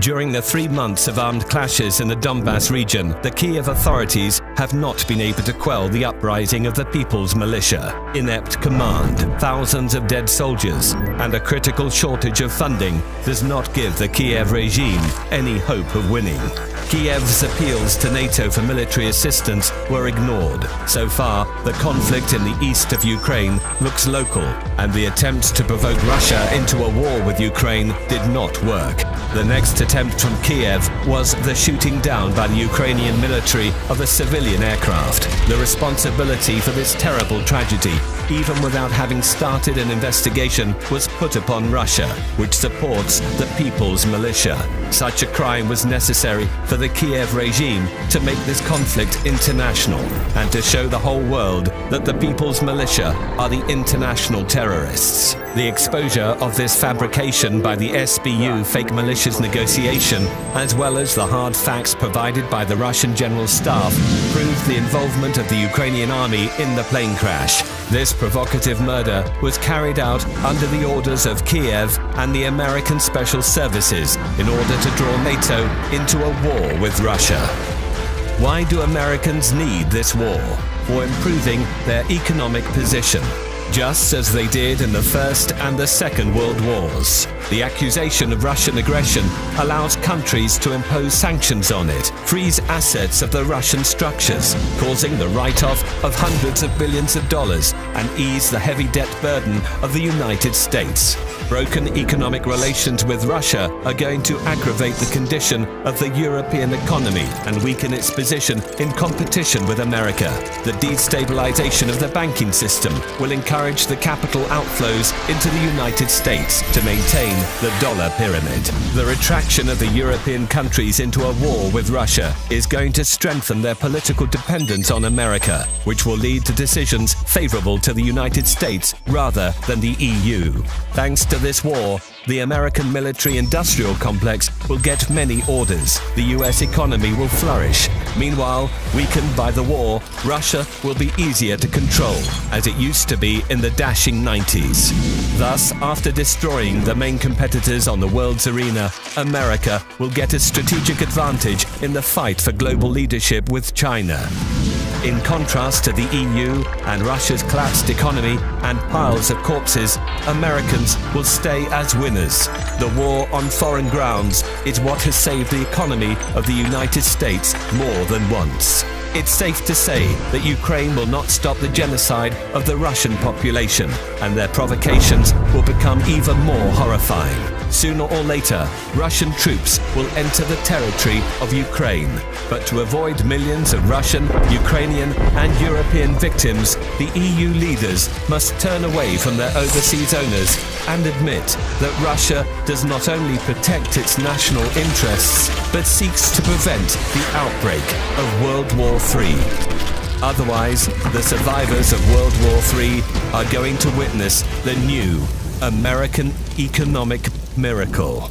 During the 3 months of armed clashes in the Donbas region, the Kiev authorities have not been able to quell the uprising of the people's militia. Inept command, thousands of dead soldiers, and a critical shortage of funding does not give the Kiev regime any hope of winning. Kiev's appeals to NATO for military assistance were ignored. So far, the conflict in the east of Ukraine looks local, and the attempt to provoke Russia into a war with Ukraine did not work. The next attempt from Kiev was the shooting down by the Ukrainian military of a civilian aircraft. The responsibility for this terrible tragedy, even without having started an investigation, was put upon Russia, which supports the People's Militia. Such a crime was necessary for the Kiev regime to make this conflict international and to show the whole world that the People's Militia are the international terrorists. The exposure of this fabrication by the SBU fake militias negotiation, as well as the hard facts provided by the Russian General Staff, proved the involvement of the Ukrainian army in the plane crash. This provocative murder was carried out under the orders of Kiev and the American Special Services in order to draw NATO into a war with Russia. Why do Americans need this war? For improving their economic position, just as they did in the First and the Second World Wars. The accusation of Russian aggression allows countries to impose sanctions on it, freeze assets of the Russian structures, causing the write-off of hundreds of billions of dollars, and ease the heavy debt burden of the United States. Broken economic relations with Russia are going to aggravate the condition of the European economy and weaken its position in competition with America. The destabilization of the banking system will encourage the capital outflows into the United States to maintain the dollar pyramid. The retraction of the European countries into a war with Russia is going to strengthen their political dependence on America, which will lead to decisions favorable to the United States rather than the EU. Thanks to this war, the American military-industrial complex will get many orders. The US economy will flourish. Meanwhile, weakened by the war, Russia will be easier to control, as it used to be in the dashing 90s. Thus, after destroying the main competitors on the world's arena, America will get a strategic advantage in the fight for global leadership with China. In contrast to the EU and Russia's collapsed economy and piles of corpses, Americans will stay as winners. The war on foreign grounds is what has saved the economy of the United States more than once. It's safe to say that Ukraine will not stop the genocide of the Russian population, and their provocations will become even more horrifying. Sooner or later, Russian troops will enter the territory of Ukraine. But to avoid millions of Russian, Ukrainian, and European victims, the EU leaders must turn away from their overseas owners and admit that Russia does not only protect its national interests, but seeks to prevent the outbreak of World War III. Otherwise, the survivors of World War III are going to witness the new American economic miracle.